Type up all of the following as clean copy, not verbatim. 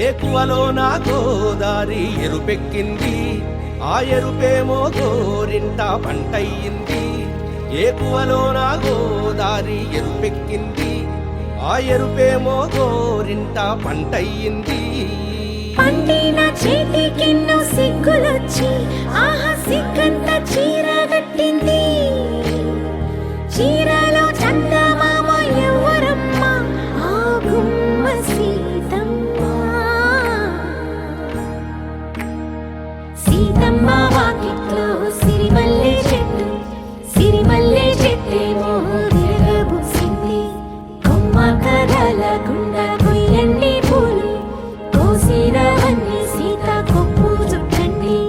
ఏకువలో నా గోదారి ఎరుపెక్కింది, ఆ ఎరుపేమో గోరింట పంటయ్యింది. ఏకువలో నా గోదారి ఎరుపెక్కింది, ఆ ఎరుపేమో గోరింట పంటయ్యింది. పండిన చేతికెన్నో సిగ్గులొచ్చి ఆహా సిగ్గంత చీర కట్టింది. చీరలో చందమామ ఎవరమ్మ, ఆ గుమ్మ సీతమ్మ. సీతమ్మ వాకిట్లో సిరిమల్లె చెట్టు, సిరిమల్లె చెట్టేమో విరగబూసింది. కొమ్మ కదలకుండా కొయ్యండి పూలు, కోసిరవన్నీ సీత కొప్పు చుట్టండి.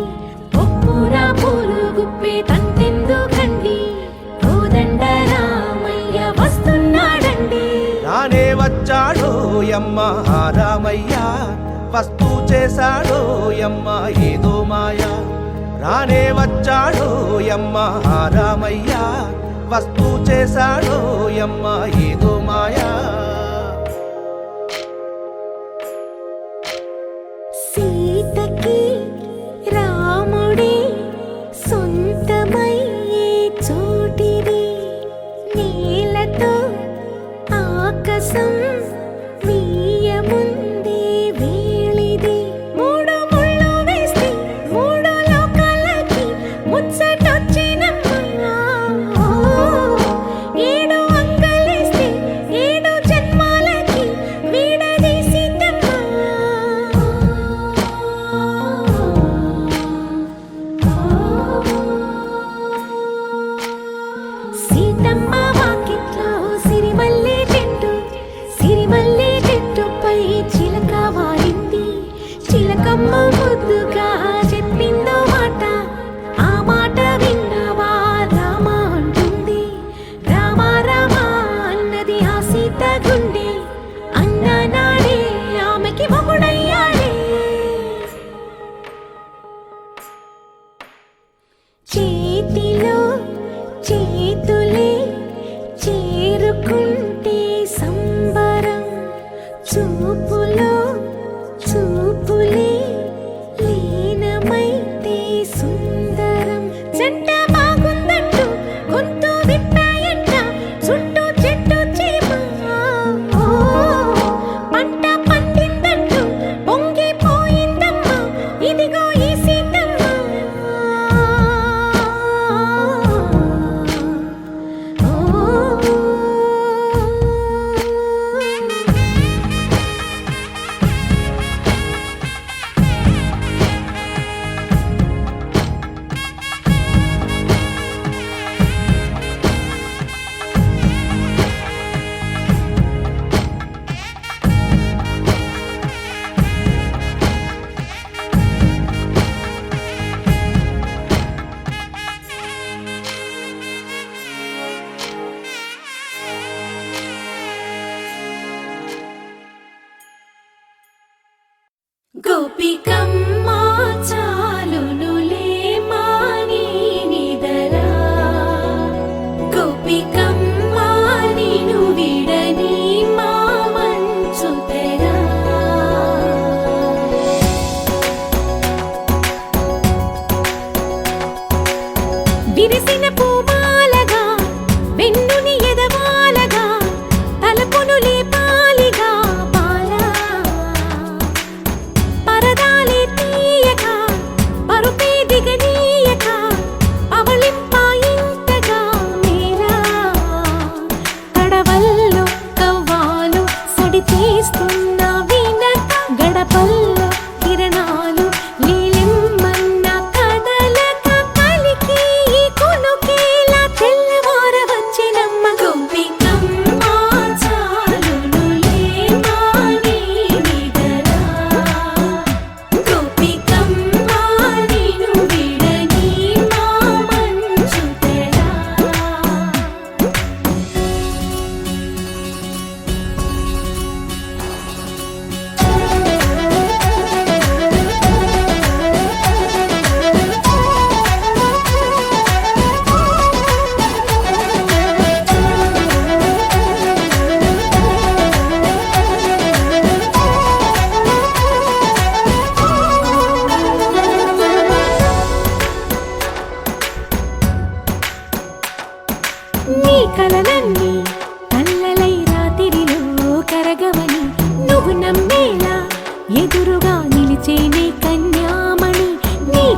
కొప్పున పూలు గుప్పే తంతెందుకండి, కోదండ రామయ్య వస్తున్నాడండి. రానే వచ్చాడో యమ్మ రామయ్య, వస్తూ చేశాడో యమ్మ ఏదో మాయా. రానే వచ్చాడో యమ్మ రామయ్య, వస్తూ చేశాడో యమ్మ ఏదో మాయా. సీతకి రాముడే సొంతమయ్యే చోటిది, నేలతో ఆకాశం వీయముందే వేళిది. మూడు ముళ్ళు వేస్తే మూడు లోకాలకి ముచ్చటొచ్చినమ్మా. ఏడు అంగలేస్తే ఏడు జన్మాలకి వీడదీసిందమ్మా. సీతమ్మ వాకిట్లో సిరిమల్లె చెట్టు, సిరిమల్లె చెట్టుపై చిలక వారింది. చిలకమ్మ ముద్దుగా చెప్పిందో మాట, ఆ మాట విన్నవా రామ అంటుంది. రామ రామ అన్నది ఆ సీత గుండె, అన్ననాడే ఆమెకి మొగుడయ్యాడే. చేతిలో చేతులే చేరుకుంటే సంబరం, చూపులో చూపులే లీనమైతే సుందరం. జంట బాగుందంటూ గొంతు విప్పాయంట చుట్టూ చెట్టు చీమ. పంట పండిందంటూ పొంగిపోయిందమ్మా, ఇదిగో ఈ సీతమ్మ.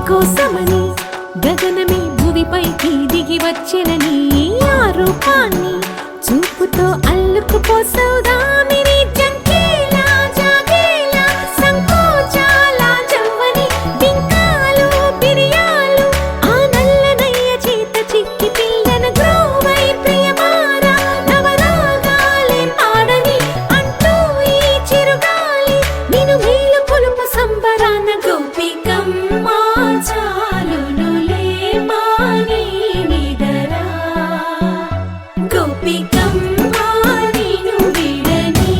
కోసమని గగనమే భువిపైకి దిగి వచ్చెనని ఆ రూపాన్ని చూపుతో అల్లుకుపోసౌదామిని జంకేలా జాగేలా సంకోచాల జవ్వని బింకాలు బిరియాలు ఆ నల్లనయ్య చేత చిక్కి పిల్లన గ్రోవై ప్రియమారా నవరాగాలే పాడని అంటూ ఈ చిరుగాలి నిను మేలు కొలుపు సంబరాన గోపికమ్మ చాలునులే మాని నిదరా గోపికమ్మ నిను విడని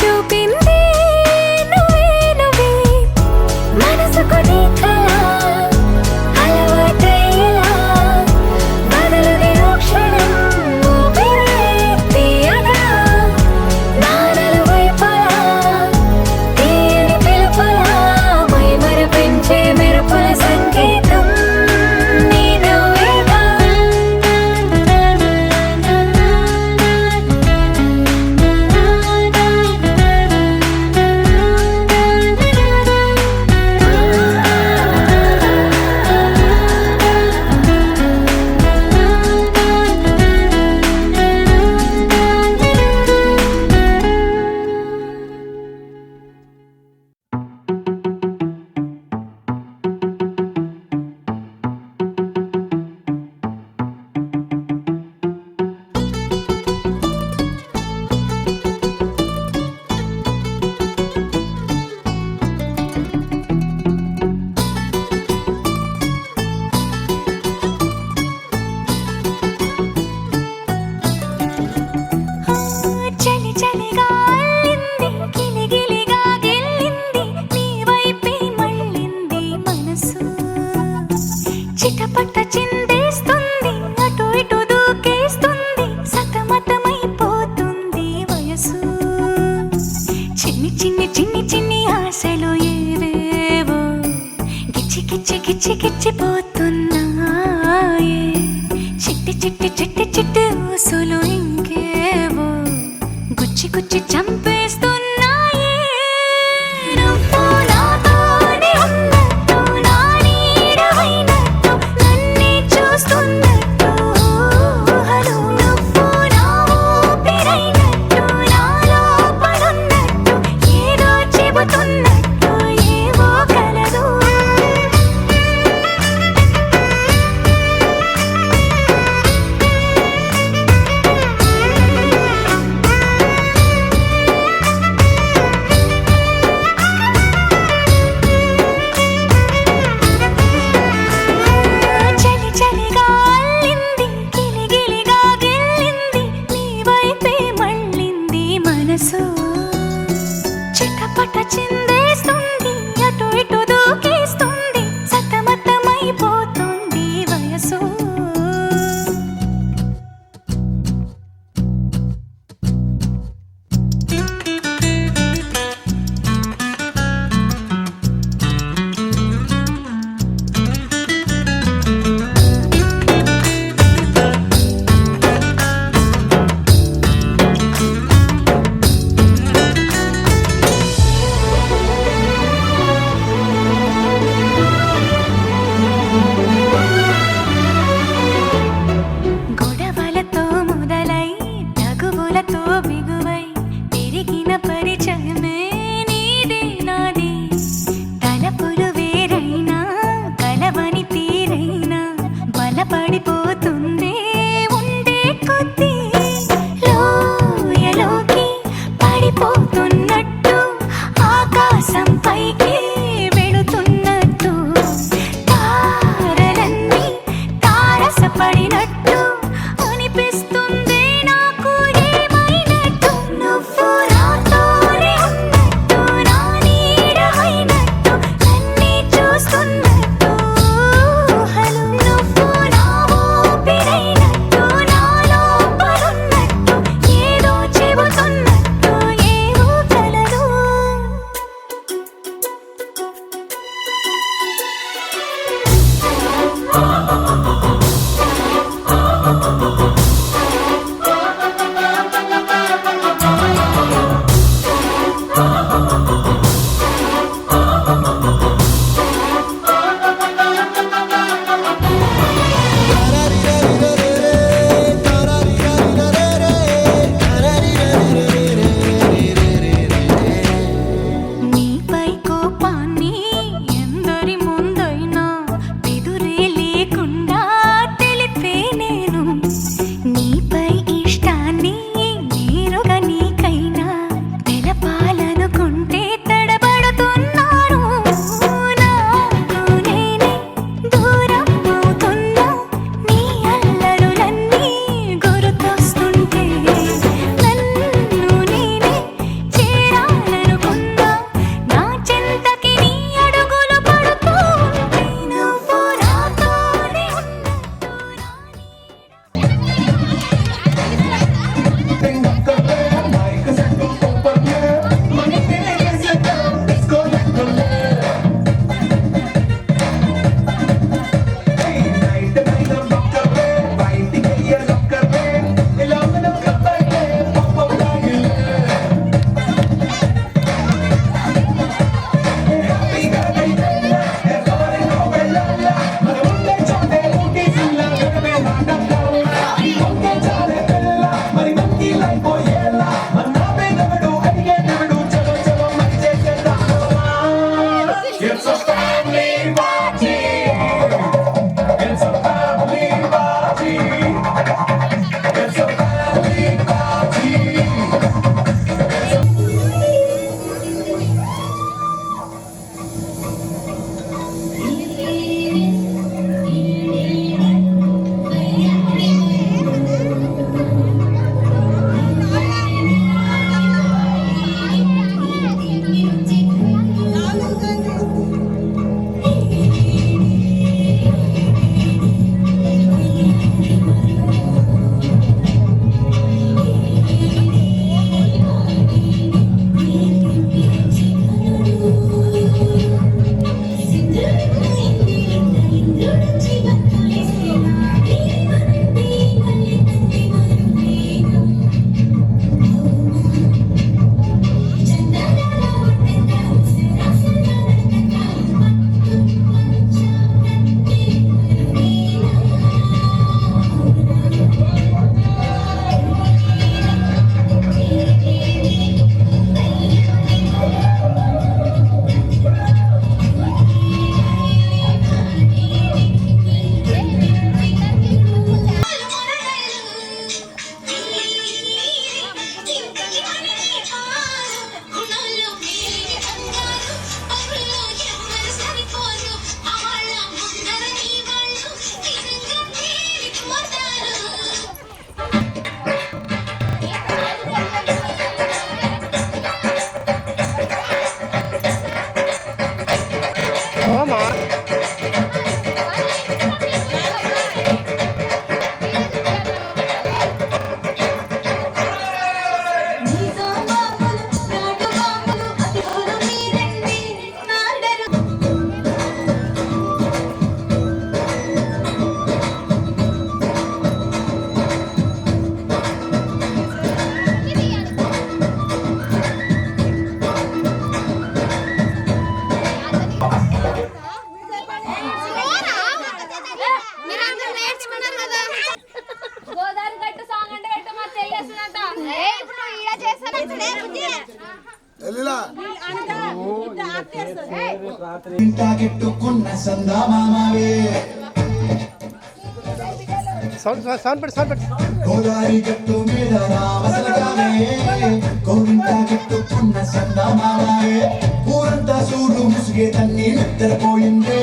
చూపింది నువ్వే నువ్వే మనసుకు నీ కళ అలవాటయ్యేలా బదులుని ఓ క్షణం ఊపిరే తీయగా నా నలువైపులా తీయని పిలుపులా మైమరపించే మెరుపుల సంగీతం నీ నువ్వేగా చలి చలిగా అల్లింది గిలిగిలిగా గెల్లింది నీ వైపే మళ్ళింది మనసు చిటపట చిందేస్తుంది అటు ఇటు దూకేస్తుంది సతమతమైపోతుంది వయసు చిన్ని చిన్ని చిన్ని చిన్ని ఆశలు ఏవేవో గిచ్చి గిచ్చి గిచ్చి గిచ్చిపోతున్నాయే చిట్టి చిట్టి చిట్టి చిట్టి ఊసులు ఇంకేవో గుచ్చి గుచ్చి చంపేస్తున్నాయే నువ్వు నాతోనే ఉన్నట్టు నా నీడవైనట్టు నన్నే చూస్తున్నట్టు ఊహలు నువ్వు నా ఊపిరైనట్టు నా లోపలున్నట్టు ఏదో చెబుతున్నట్టు ఏవో కలదు చలి చలిగా అల్లింది గిలిగిలిగా గెల్లింది నీ వైపే మళ్ళింది మనసు చిటపట చిందేస్తుంది అటు ఇటు దూకేస్తుంది సతమతమైపోతుంది వయసు గొడవలతో మొదలై తగువులతో బిగువై పెరిగిన పరిచయమే నీదే నాది తలపులు వేరైనా కలవని తీరైనా బలపడిపోతుందే ఉండే కొద్దీ లోయలోకి పడిపోతున్నట్టు ఆకాశం పైకి వెళుతున్నట్టు తారలన్నీ తారసపడినట్టు అనిపిస్తుంది నాకు ఏమైనట్టు నువ్వు రాత్రి ఇంటాకెట్టుకున్న సందామామావే గోదావరి గట్టు మీద రామసలగానే గోవింటాకెట్టుకున్న సందామామావే ఊరంతా సూర్యుడు ముసుగే తన్ని నిద్రపోయిందే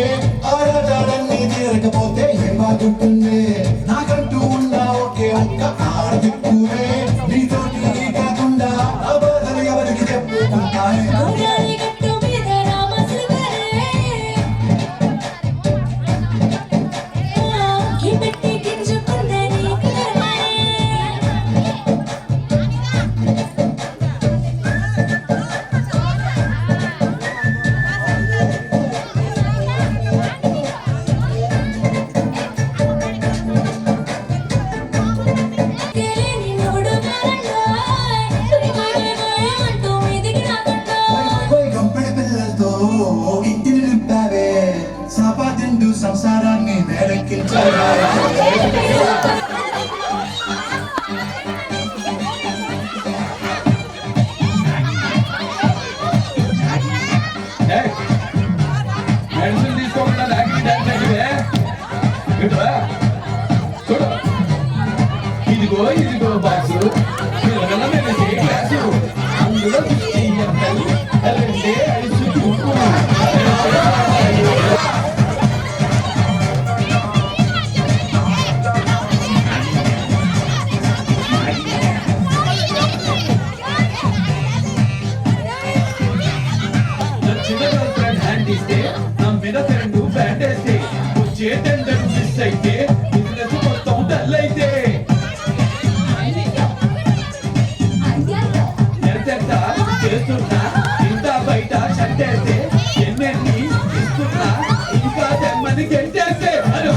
ఆరాటాలన్నీ తీరకపోతే ఏం బాగుంటుంది నాకంటూ ఉన్న ఒకే ఒక్క ఆడదిక్కువే నీతోటి కాకుండా ఆ బాధలు ఎవరికి చెప్పుకుంటానే సంసారాన్ని మేలెక్కించారా మెడిసిన్ తీసుకోకుండా ఇదిగో ఇదిగో బాసు క్లాసు అందులో చేతండరు మిస్ అయితే బిజినెస్ మొత్తం డల్ అయితే చేస్తున్నా ఇంత బయట చట్టేస్తే ఎన్నెన్ని ఇస్తున్నా ఇంకా తెమ్మని గెంటేస్తే అది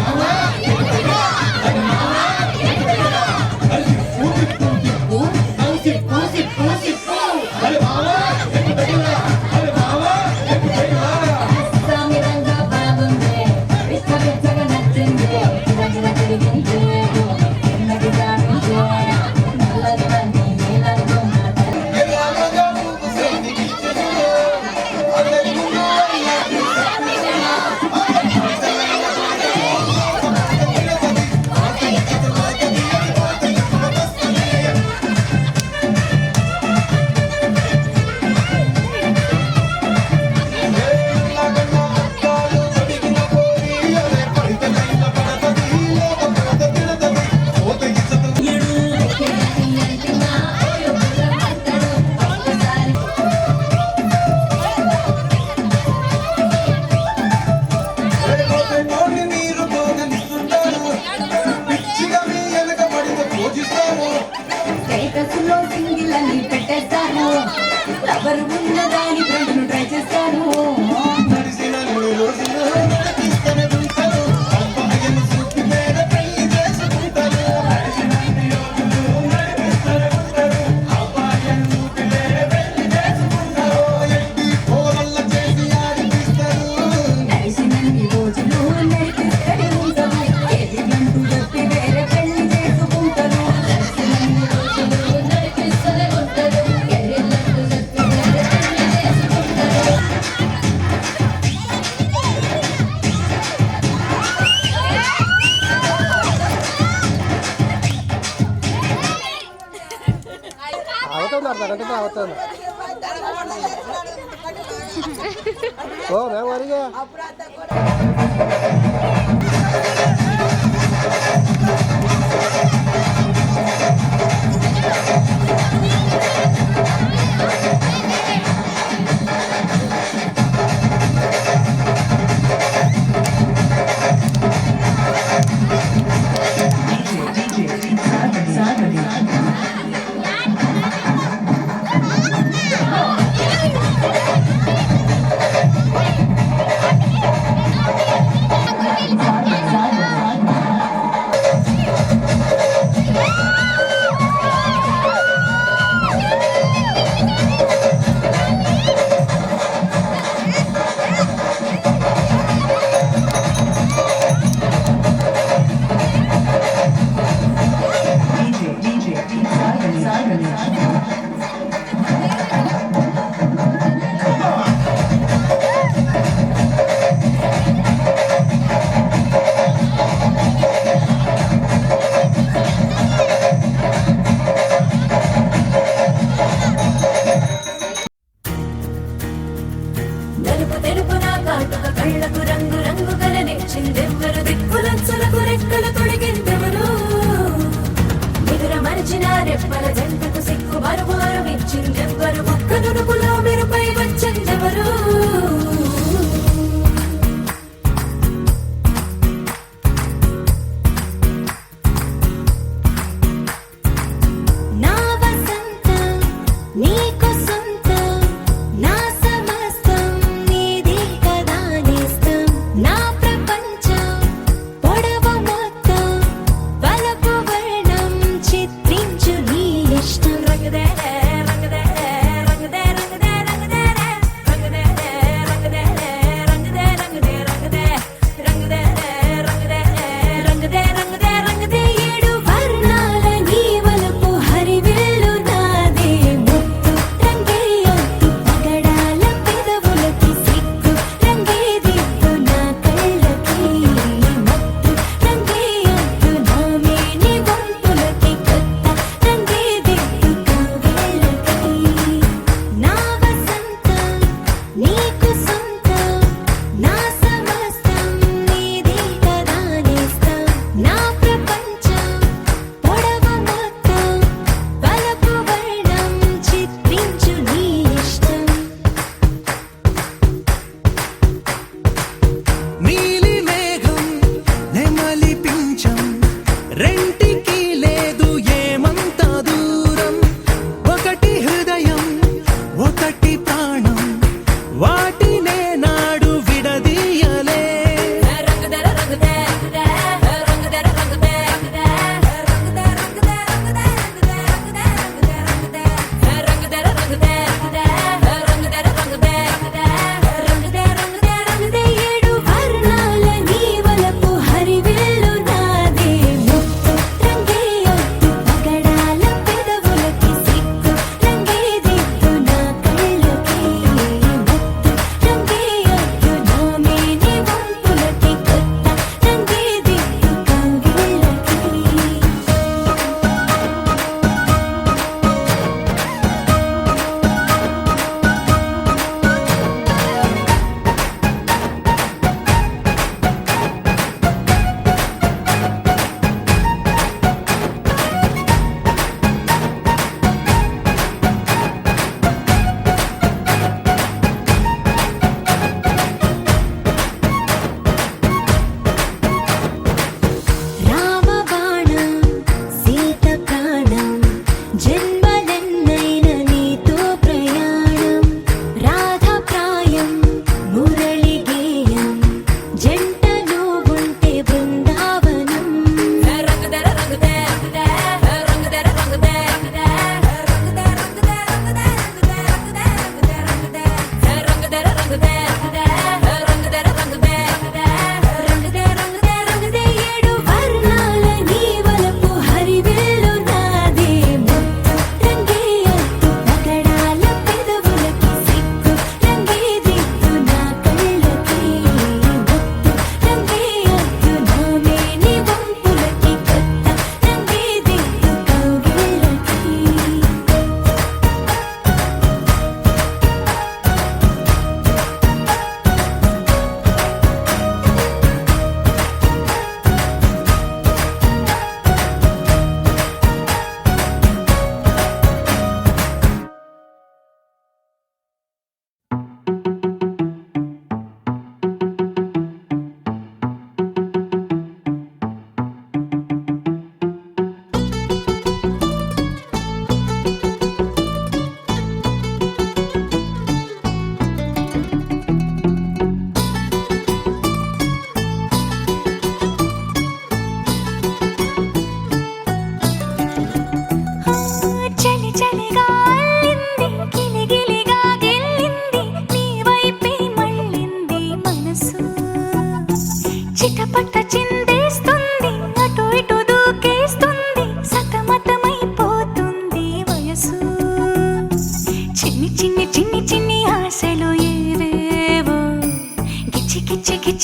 పెట్టేస్తాను ఎవరు ఉన్నదాని ఫ్రెండ్ను ట్రై చేస్తాను అవుతాను ఓ మేము అడిగా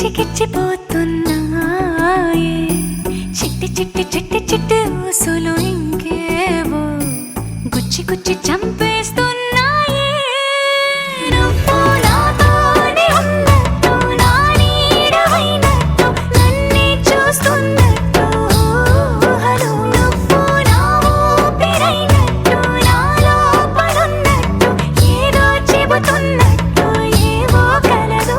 కిచ్చికిచ్చిపోతున్నాయే చిట్టి చిట్టి చిట్టి చిట్టి ఊసులు ఇంకేవో గుచ్చి గుచ్చి చంపేస్తున్నాయే నువ్వు నాతోనే ఉన్నట్టు నా నీడవైనట్టు నన్నే చూస్తున్నట్టు ఊహలు నువ్వు నా ఊపిరైనట్టు నా లోపలున్నట్టు ఏదో చెబుతున్నట్టు ఏవో కలదు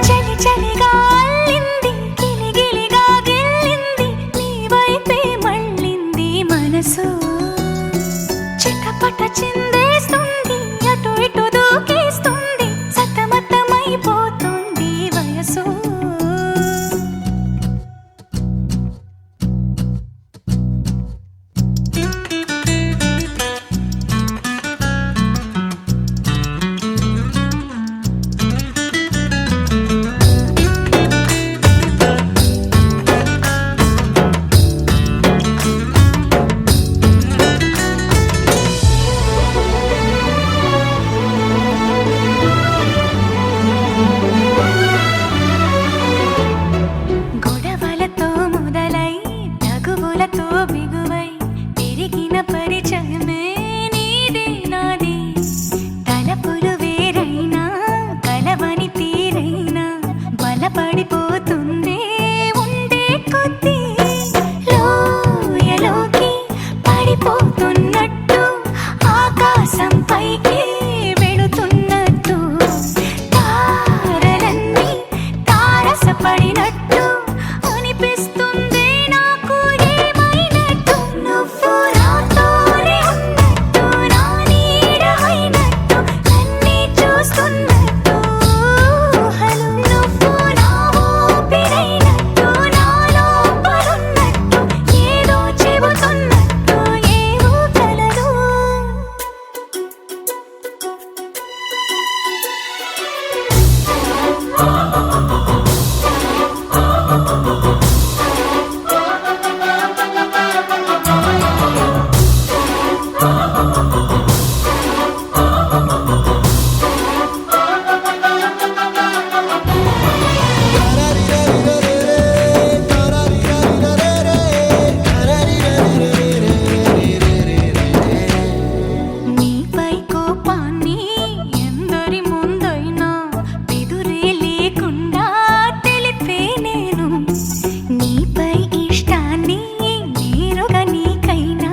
చలి చలిగా అల్లింది గిలిగిలిగా గిల్లింది నీ వైపే మళ్ళింది మనసు చిటపట చిందేస్తుంది అటు ఇటు దూకేస్తుంది సతమతమైపోతుంది వయసు గొడవలతో మొదలై తగువులతో బిగువై పెరిగిన పరిచయమే నీది నాది తలపులు వేరైనా కలవని తీరైనా బలపడిపోతుంది ఉండే కొద్దీ లోయలోకి పడిపోతున్నట్టు ఆకాశం పైకి వెళుతున్నట్టు తారలన్నీ తారసపడినట్టు అనిపిస్తుంది నాకు ఏమైనట్టు నువ్వు నాతోనే ఉన్నట్టు నా నీడవైనట్టు నన్నే చూస్తున్నట్టు ఊహలు నువ్వు నా ఊపిరైనట్టు నా లోపలున్నట్టు ఏదో చెబుతున్నట్టు ఏవో కలదు నీపై కోపాన్ని ఎందరి ముందైనా బెదురే లేకుండా తెలిపే నేను నీపై ఇష్టాన్ని నేరుగా నీకైనా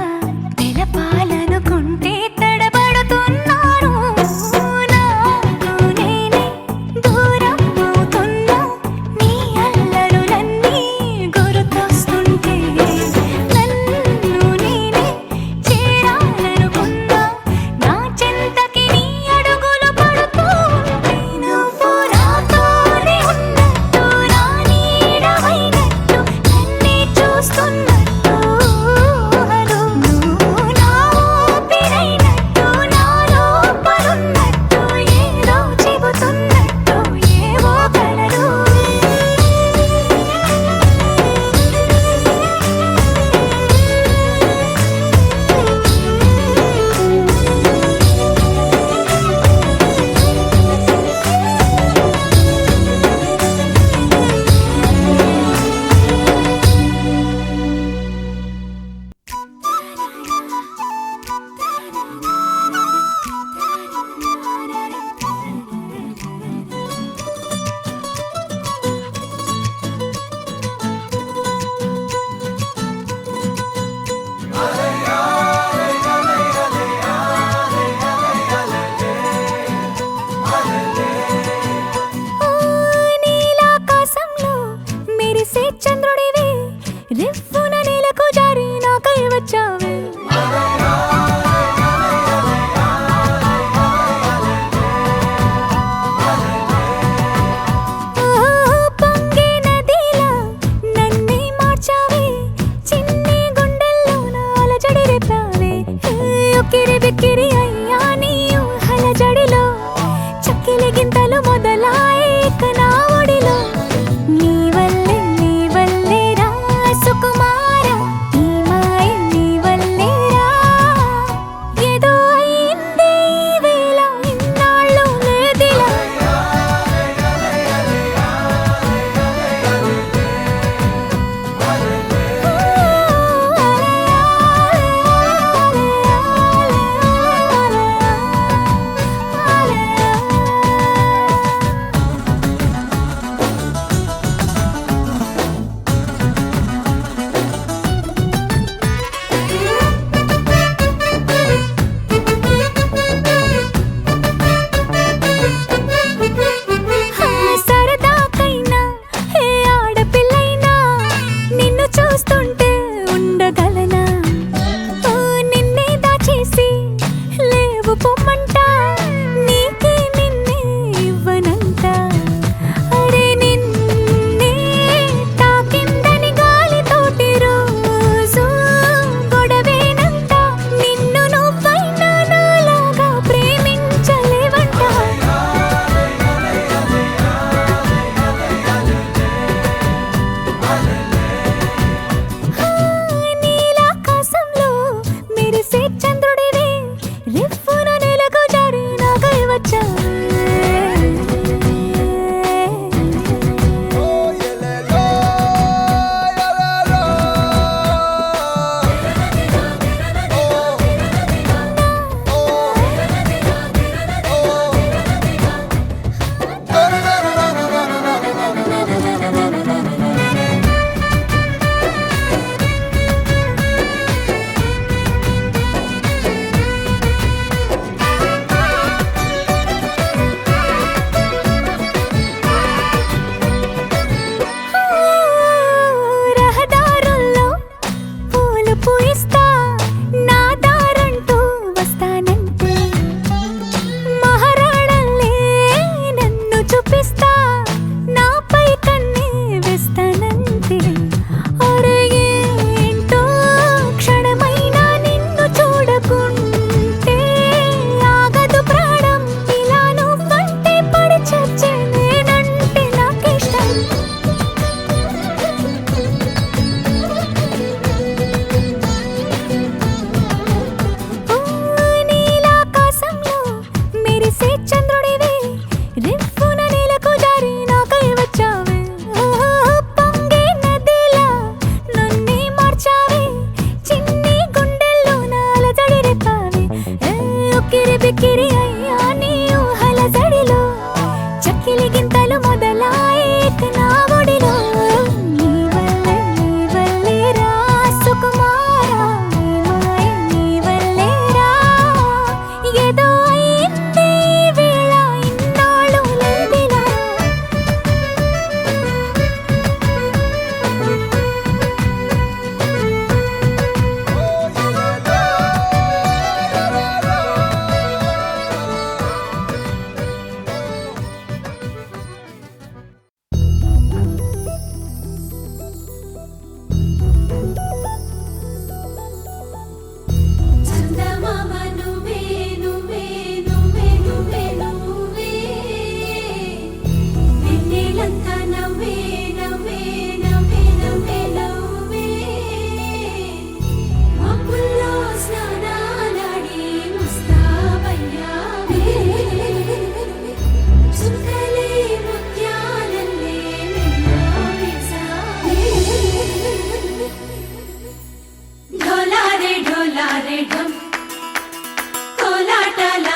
తెలపాలనుకుంటే తడబడుతున్నాను నాకు నేనే దూరం అవుతున్నా నీ అల్లరులన్నీ గుర్తొస్తుంటే నన్ను నేనే చేరాలనుకున్నా నా చెంతకి నీ అడుగులు పడుతూ ఉంటే నువ్వు నాతోనే ఉన్నట్టు నా నీడవైనట్టు నన్నే చూస్తున్నట్టు ఊహలు నువ్వు నా ఊపిరైనట్టు నా లోపలున్నట్టు ఏదో చెబుతున్నట్టు ఏవో కలదు నీలాకాశంలో మెరిసే చంద్రుడివి రివ్వున నేలకు జారి నాకై వచ్చావే పొంగే నదిలా నన్నే మార్చావే చిన్ని గుండెల్లో నా అలజడి రేపావే ఉక్కిరి బిక్కిరి అయ్యా నీ ఊహల జడిలో చక్కిలి గింతలు మొదలు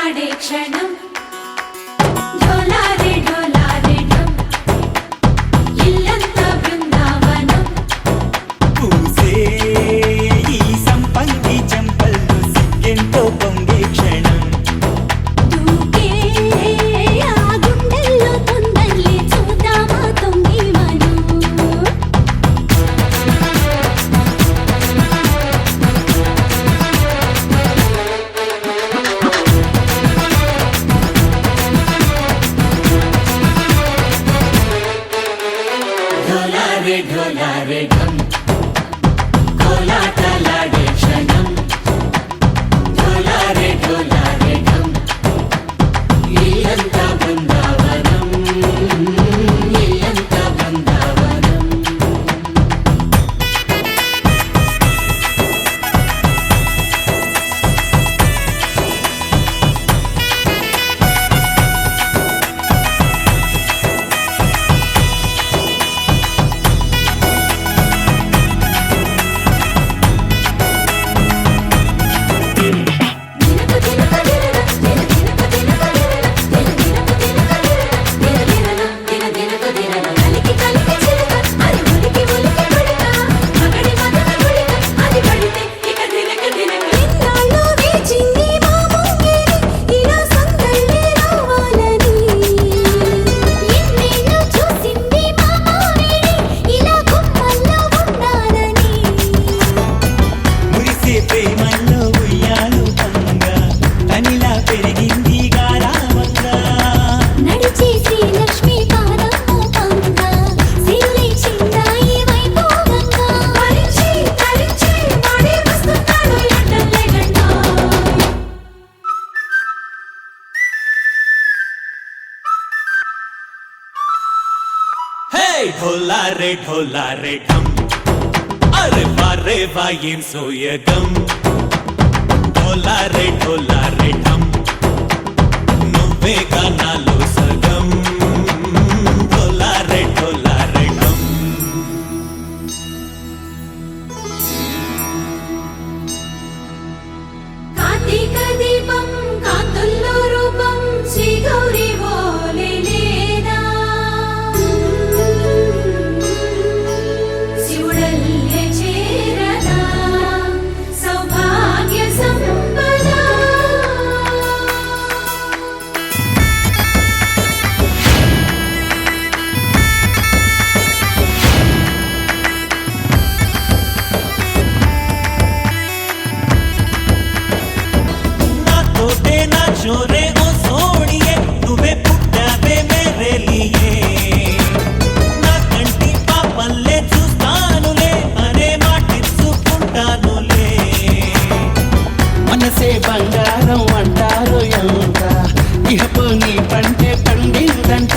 తాలాడే క్షణం ఢోలారే ఢోలారే ఢం ఇల్లంతా బృందావనం పూసే ఈ సంపంగి చెంపల్లో సిగ్గెంతో పొంగే క్షణం దూకే ఆ గుండెల్లో తొందరలే చూద్దామా తొంగి మనం ఢోలారే ఢోలారే ఢం కోలాటలాడే క్షణం ఢోలారే ఢోలారే ఢం ఇల్లంతా బృందావనం ఇల్లంతా బృందావనం మురిసే ప్రేమల్లో ఉయ్యాలు పంగా తనిలా పెరిగింది గారావంగా నడిచే శ్రీలక్ష్మి పాదము పంగ సిరులే చిందాయి వైభోగంగా పరిచి పరిచి వాడే వస్తున్నాడు ఎండలే గంట హే ఢోలారే ఢోలారే ఢం అరే వారే వాయేం సోయగం ఢోలారే ఢోలారే ఢం నువ్వే గానాలో సగం ఢోలారే ఢోలారే ఢం కార్తీక దీపం కాంతుల్లో రూపం శ్రీ గౌరీ ఓలే లేదా శివుడల్లే చేరదా సౌభాగ్య సంపద నా తోటే నా చోరే ఓ సోడియే నువ్వే పుట్టావే మేరే లియే నా కంటి పాపల్లే చూస్తానులే అనే మాటిచ్చుకుంటానులే మనసే బంగారం అంటారు ఎంత ఇహపు నీ పంటే పండిందంట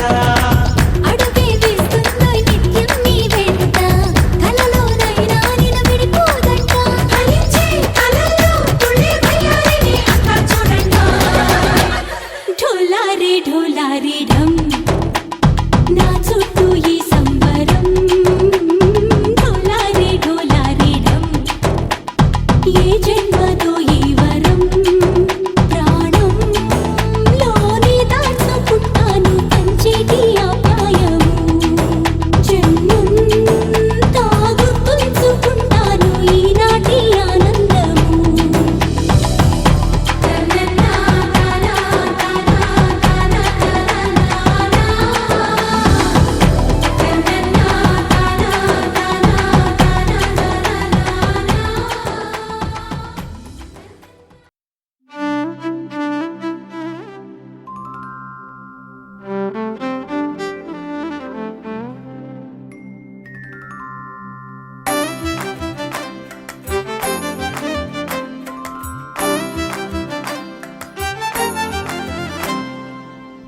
అడుగే వేస్తుందో నిత్యం నీ వెంట కలలోనైనా నిన్ను విడిపోదంట ఫలించే కలల్లో తుళ్ళి వయ్యారిని అంతా చూడంట ఢోలారే ఢోలారే ఢం నా చుట్టూ ఈ సంబరం ఢోలారే ఢోలారే ఢం ఏ జన్మదో ఈ వరం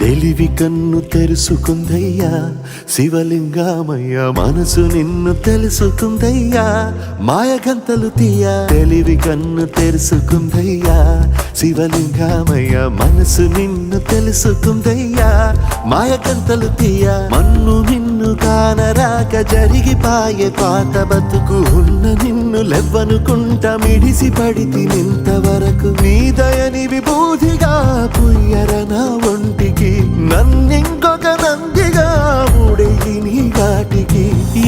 తెలివి కన్ను తెరుసుకుందయ్యా శివలింగమయ్య మనసు నిన్ను తెలుసుకుందయ్యా మాయగంతలు తీయ తెలివి కన్ను తెరుసుకుందయ్యా శివలింగమయ్య మనసు నిన్ను తెలుసుకుందయ్యా మాయగంతలు తీయ మన్ను నిన్ను కానరాక జరిగిపాయే పాత బతుకు ఉన్న నిన్ను లెవ్వనుకుంటా మిడిసి పడితి నింతవరకు నీ దయని విభూతిగా పుయ్యర నా ఒంటికి నన్నింకొక నందిగా ఊడేయి నీ ఘాటికి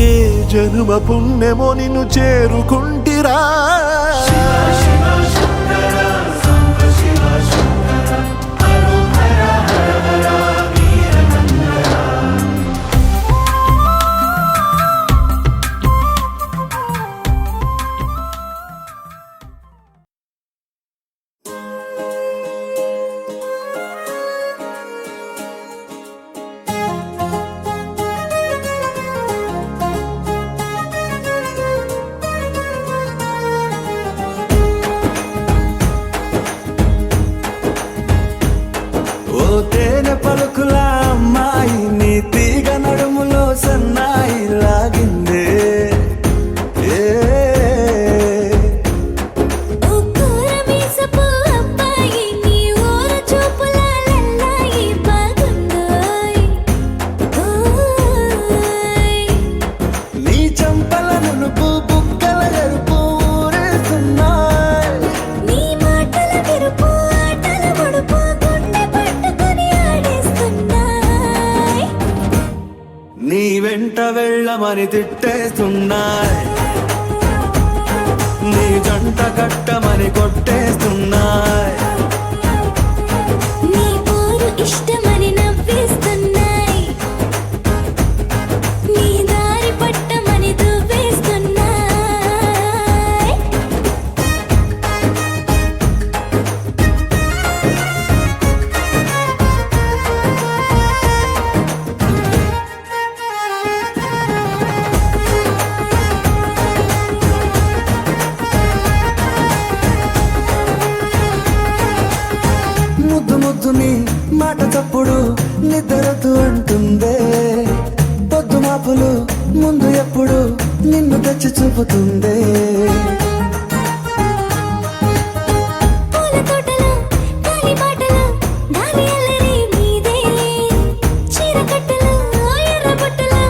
ఏ జనుమ పుణ్యమో నిన్ను చేరుకుంటిరా తేనె పలుకుల అమ్మాయి నీ తీగ నడుములో సన్నాయి లాగిందే నీ చంపల నునుపు బుక్కల ఎరుపు ఊరేస్తున్నాయి నీ మాటల విరుపు ఆటల ముడుపు గుండె పట్టుకొని ఆడేస్తున్నాయి నీ వెంట వెళ్ళమని తిట్టేస్తున్నాయి నీ జంట కట్టమని కొట్టేస్తున్నాయి నీ పోరు ఇష్టమని నవ్వేస్తున్నాయి నీ దారి పట్టమని దువ్వేస్తున్నాయి ముద్దు ముద్దు నీ మాట చప్పుడు నిద్రతు అంటుందే పొద్దు మాపులు ముందు ఎప్పుడు నిన్ను తెచ్చి చూపుతుందే పూల తోటలో గాలి బాటలో గాలి అల్లరి నీదే చీర కట్టలో ఎర్ర బుట్టలో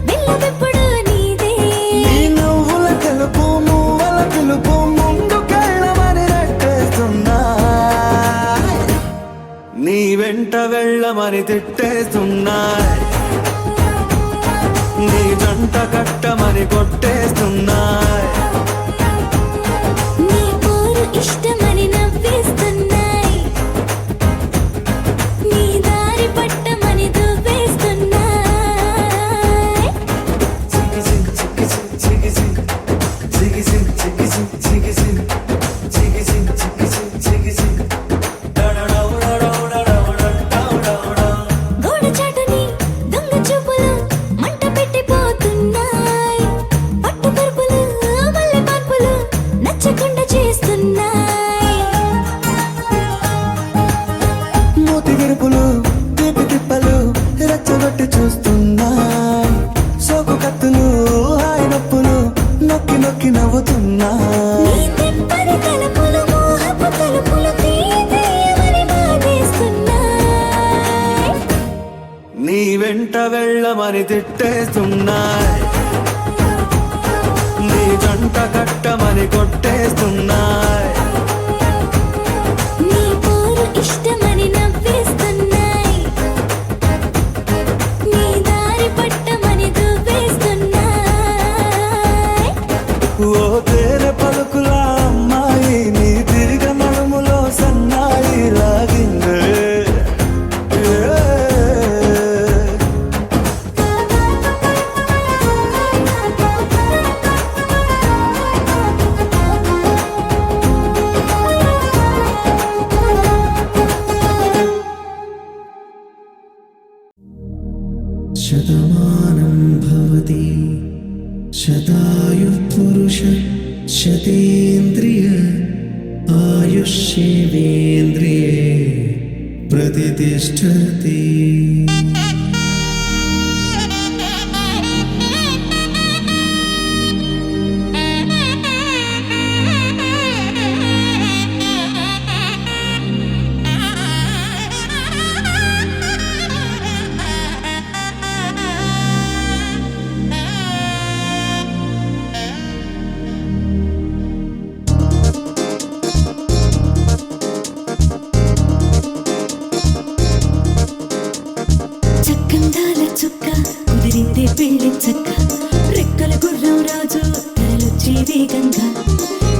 బిల్ల విప్పుడు నీదే నీ నువ్వుల తెలుపు మువ్వల పిలుపు ముందుకెళ్ళమని నెట్టేస్తున్నా నీ వెంట వెళ్ళమని తిట్టేస్తున్నాయి నీ జంట కట్టమని కొట్టేస్తున్నాయి నీ పోరు ఇష్టమని నవ్వేస్తున్నాయి నీ దారి పట్టమని దువ్వేస్తున్నాయి గోడ చాటుని దొంగ చూపులు మంట పెట్టిపోతున్నాయి పట్టు పరుపులు మల్లె మార్పులు నచ్చకుండా చేస్తున్నాయి మూతి విరుపులు తీపి తిప్పలు రెచ్చగొట్టి చూస్తున్నాయి సోకు కత్తులు హాయి నొప్పులు నొక్కి నొక్కి నవ్వుతున్నాయి నీ తెప్పని తలుపులు మోహపు తలుపులు తీయమని బాధేస్తున్నాయి నీ వెంట వెళ్ళమని తిట్టేస్తున్నాయి నీ జంట కట్టమని కొట్టేస్తున్నాయి నీ పోరు ఇష్టమని నవ్వేస్తున్నాయి నీ దారి పట్టమని దువ్వేస్తున్నాయి ఓ తేనె పలుకుల అమ్మాయి నీ తిరిగ నడుములో సన్నాయి లాగిందే శతమానం భవతి శతాయుః పురుష శతేంద్రియ ఆయుష్యేంద్రియే ప్రతి प्रतितिष्ठति చక్కందాల చుక్క కుదిరిందే పెళ్లి చక్క రెక్కల గుర్రం రాజు తరలొచ్చే వేగంగా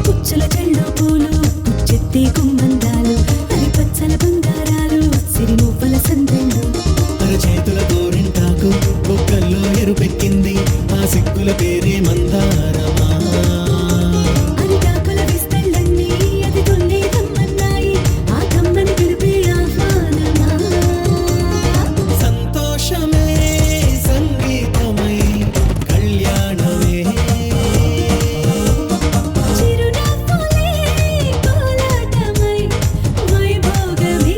పుచ్చుల చెళ్ళు పూలు పుచ్చెత్తే గుమ్మందాలు అని పచ్చల బంగారాలు సిరిమువ్వల సందెళ్ళు చేతుల గోరింటాకు బొక్కల్లో ఎరుపెక్కింది ఆ సిగ్గుల పేరే మందారమా అరిటాకుల విస్తళ్ళన్నీ అది కొన్నే కమ్మన్నాయి ఆ కమ్మని పిలిపే ఆహ్వానమా సంతోషమే సంగీతమై కళ్యాణమే చిరునవ్వులే కోలాటమై వైభోగమే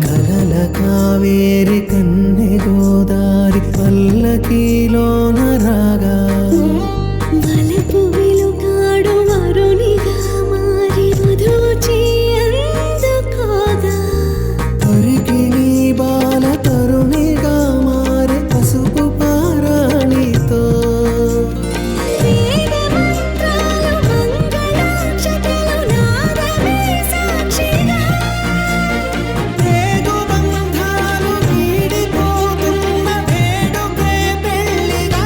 కలల కావేరి కన్నె గోదారి పల్లకీలోన రాగా వలపు వెలుగాడు వరునిగా మారి వధూచి అందుకోగా తొరికి నీ బాల తరుణిగా మారే పసుపు పారాణితో వేద మంత్రాలు మంగళాక్షతలు నాదమే సాక్షిగా రేగు బంధాలు వీడిపోతున్న వేడుకే పెళ్లిగా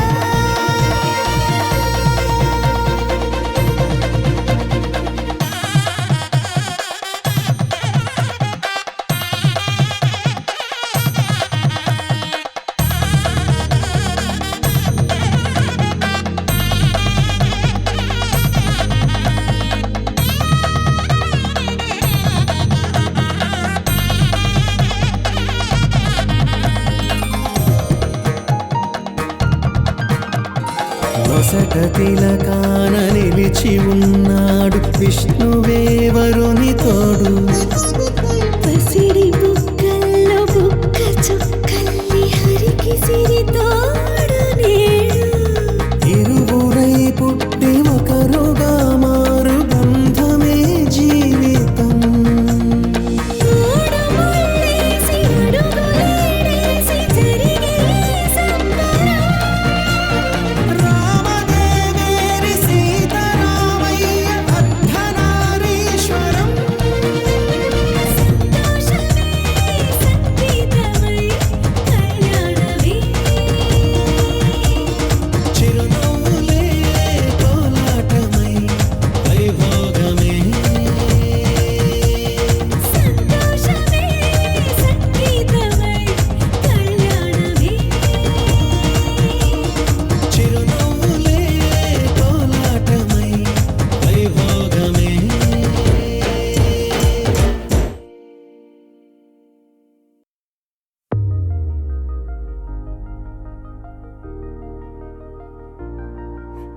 నొసట తిలకాన నిలిచి ఉన్నాడు విష్ణువే వరుని తోడు పసిడి బుక్కల్లో బుక్క చుక్కల్లి హరికి సిరి తోడు నేడు ఇరువురై పుట్టి ఒకరుగా మారు బంధమే జీవితం తోడు ముళ్ళేసి అడుగులేసి జరిగే సంబరం రామదేవేరి సీతారామయ్య అర్ధనారీశ్వరం సంతోషమే సంగీతమై కళ్యాణమే చిరునవ్వులే కోలాటమై వైభోగమే సంతోషమే సంగీతమై కళ్యాణమే చిరునవ్వులే కోలాటమై వైభోగమే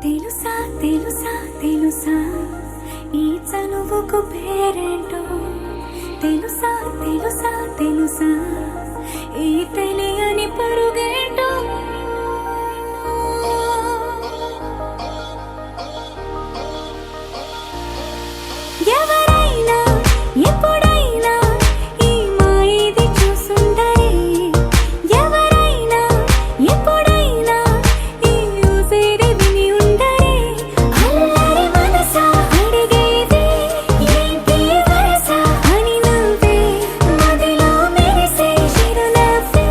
తెలుసా తెలుసా తెలుసా ఈ చనువుకు పేరేంటో తెలుసా తెలుసా తెలుసా ఈ తెలియని పరుగేంటో ఎవరైనా ఎప్పుడైనా ఈ మాయది చూసుండరే ఎవరైనా ఎప్పుడైనా ఈ ఊసేది విని ఉండరే అల్లరి మనసా అడిగేది ఏంటి వరస అని నవ్వే మదిలో మెరిసే చిరునవ్వే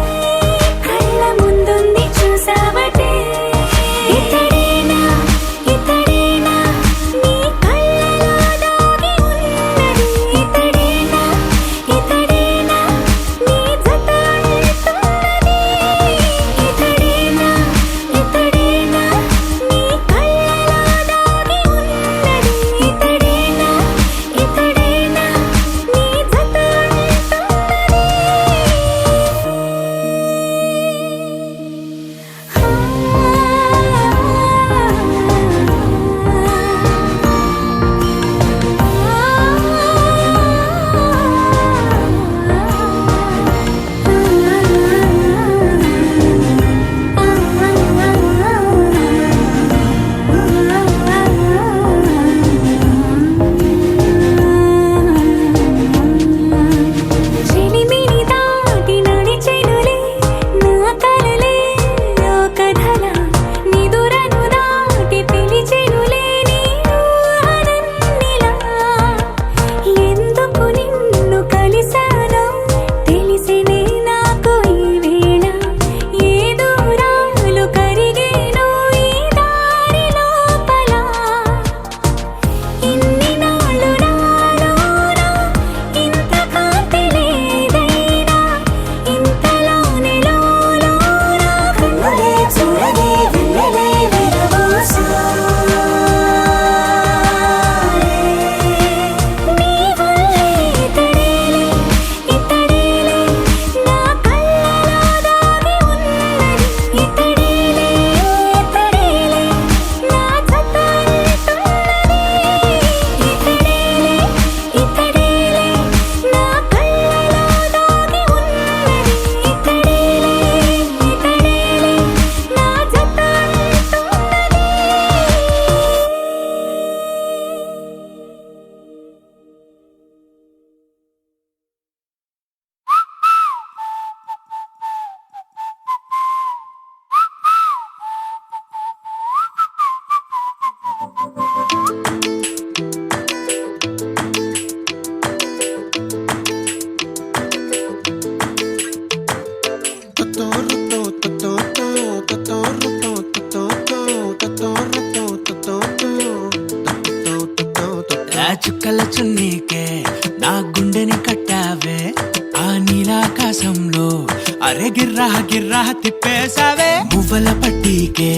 అరే గిర్రా గిర్రా తిప్పేసావే మువ్వల పట్టీకే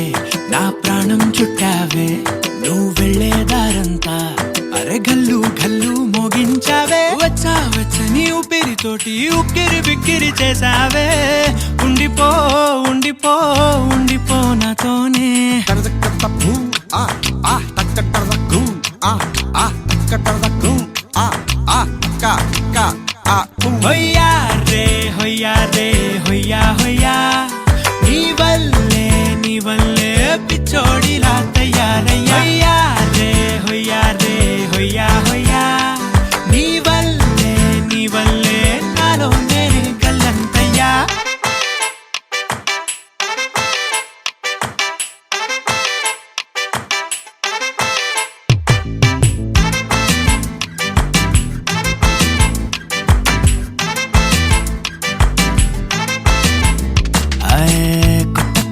నా ప్రాణం చుట్టావే నువ్వు వెళ్ళేదారంతా అరే గల్లు గల్లు మోగించావే వచ్చా వచ్చని ఊపిరితోటి ఉక్కిరి బిక్కిరి చేసావే ఉండిపో ఉండిపో ఉండిపో నాతోనే హొయ్యా రే హొయ్యా రే హొయ్యా హొయ్యా నీ వల్లే పిచ్చోడిలా తయారయ్యా హొయ్యా రే హొయ్యా హొయ్యా నీ వల్లే నాలోనే గల్లంతయ్యా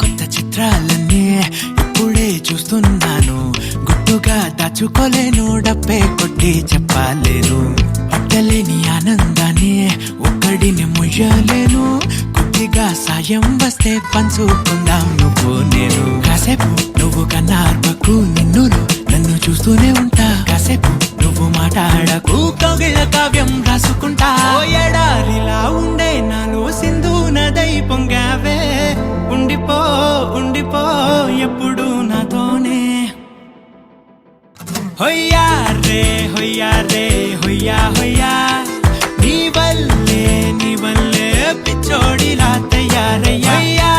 కొత్త చిత్రాలన్నీ ఇప్పుడే చూస్తున్నాను గుట్టుగా దాచుకోలేను డబ్బే కొట్టి చెప్పలేను పట్టలేని ఆనందాన్ని ఒక్కడిని ముయ్యలేను కొద్దిగా సాయం వస్తే పంచుకుందాం నువ్వు నేను కాసేపు నువ్వు కన్నార్పకు నిన్నులో నన్ను చూస్తూనే ఉంటా కాసేపు నువ్వు మాట్లాడకు కవిల కావ్యం రాసుకుంటా ఎడారిలా ఉండే నాలో సింధు నదై పొంగావే ఉండిపో ఉండిపో ఎప్పుడు నాతోనే హొయ్యా రే హొయ్యా రే హొయ్యా హొయ్యా నీ వల్లే పిచ్చోడిలా తయారయ్యా హొయ్యా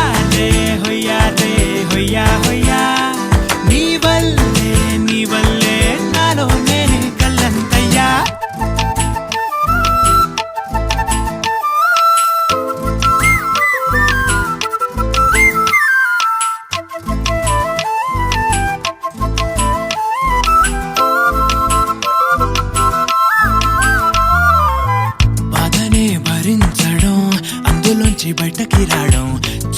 రే హొయ్యా హొయ్యా నీ వల్లే నాలోనే గల్లంతయ్యా బాధనే భరించడం అందులోంచి బయటకి రావడం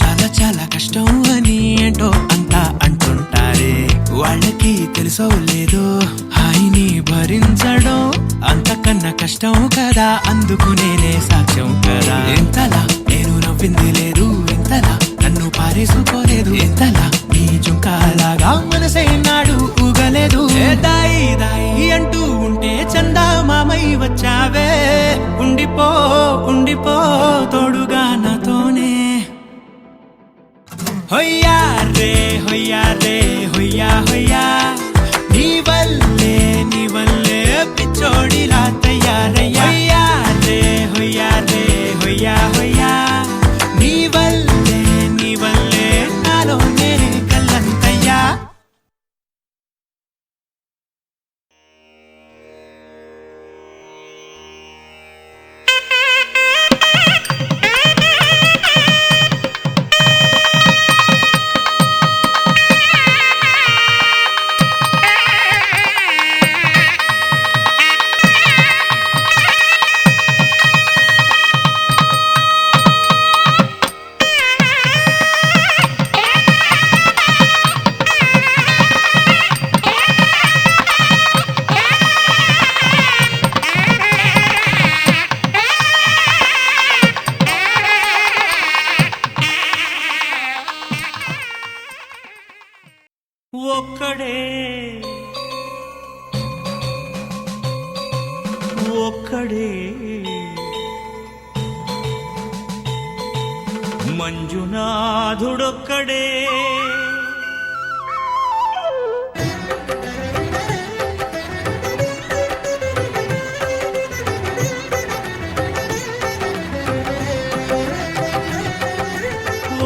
చాలా చాలా కష్టం అని ఏంటో అంతా అంటుంటారే వాళ్ళకి తెలుసో లేదో హాయిని భరించడం అంతకన్నా కష్టం కదా అందుకు నేనే సాక్ష్యం కదా ఎంతలా నేను నవ్వింది లేదు ఎంతలా నన్ను పారేసుకోలేదు ఎంతలా నీ జుంకాలాగా మనసే నాడు ఊగలేదు దాయి దాయి అంటూ ఉంటే చందా మామై వచ్చావే ఉండిపో ఉండిపో తోడుగా నాతోనే హొయ్యా రే హొయ్యా రే హొయ్యా హొయ్యా నీ వల్లే పిచ్చోడిలా తయారయ్యా హొయ్యా రే హొయ్యా హొయ్యా నీ వల్లే నాలోనే గల్లంతయ్యా ఒక్కడే మంజునాథుడొక్కడే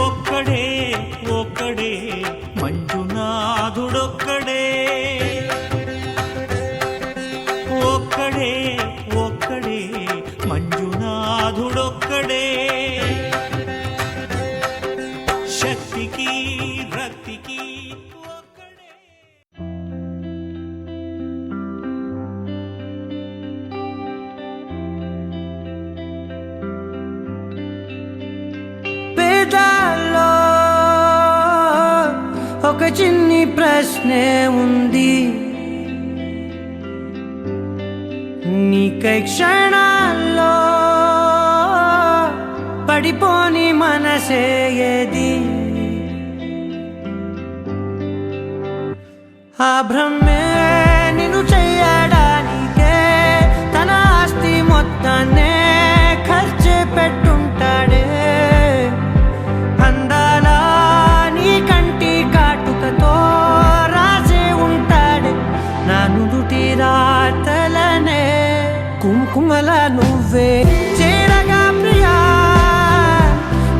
ఒక్కడే ఒక్కడే మంజునాథుడొక్కడే ఒక్కడే ఒక్కడే మంజునాథుడొక్కడే శక్తికి రక్తికి ఒక్కడే పేదాల్లో ఒక చిన్ని ప్రశ్నే ఉంది నీకై క్షణాల్లో పడిపోని మనసే ఏది ఆ బ్రహ్మే నిన్ను చెయ్యడానికే తన ఆస్తి మొత్తాన్నే ఖర్చు పెట్టుంటాడే అందాల నీ కంటి కాటుకతో రాసే ఉంటాడే నా నుదుటి రాతలనే కుంకుమల నువ్వే చేరగా ప్రియా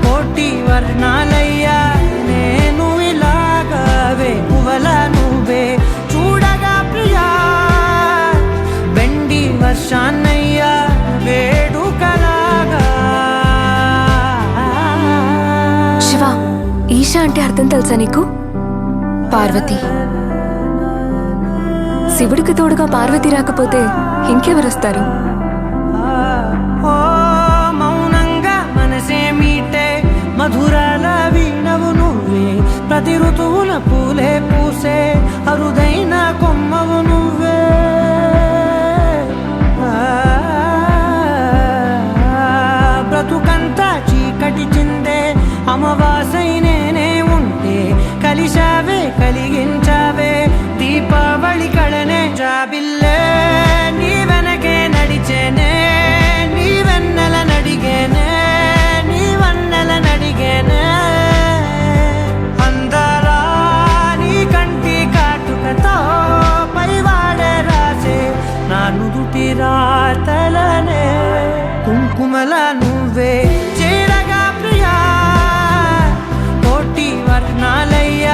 కోటి వర్ణాలయ్యా నేను ఇలాగవే పువ్వల నువ్వే చూడగా ప్రియా బెండి వర్షాన్నయ్యా వేడుకలాగా శివ ఈశా అంటే అర్థం తెలుసా నీకు? పార్వతి. శివుడికి తోడుగా పార్వతి రాకపోతే ఇంకెవరొస్తారు? మౌనంగా మనసే మీటే మధురాల వీణవు నువ్వే ప్రతి ఋతువుల పూలే పూసే అరుదైన కొమ్మవు నువ్వే బ్రతుకంతా చీకటి చిందే అమావాసై నేనే ఉంటే కలిశావే కలిగించావే దీపావళి కళనే జాబిల్లే నీ వెనకే నడిచేనే నీ వెన్నెల నడిగేనే నీ వన్నెల నడిగేనే అందాలా నీ కంటి కాటుకతో పైవాడే రాసే నా నుదుటి రాతలనే కుంకుమల నువ్వే చేరగా ప్రియా కోటి వర్ణాలయ్యా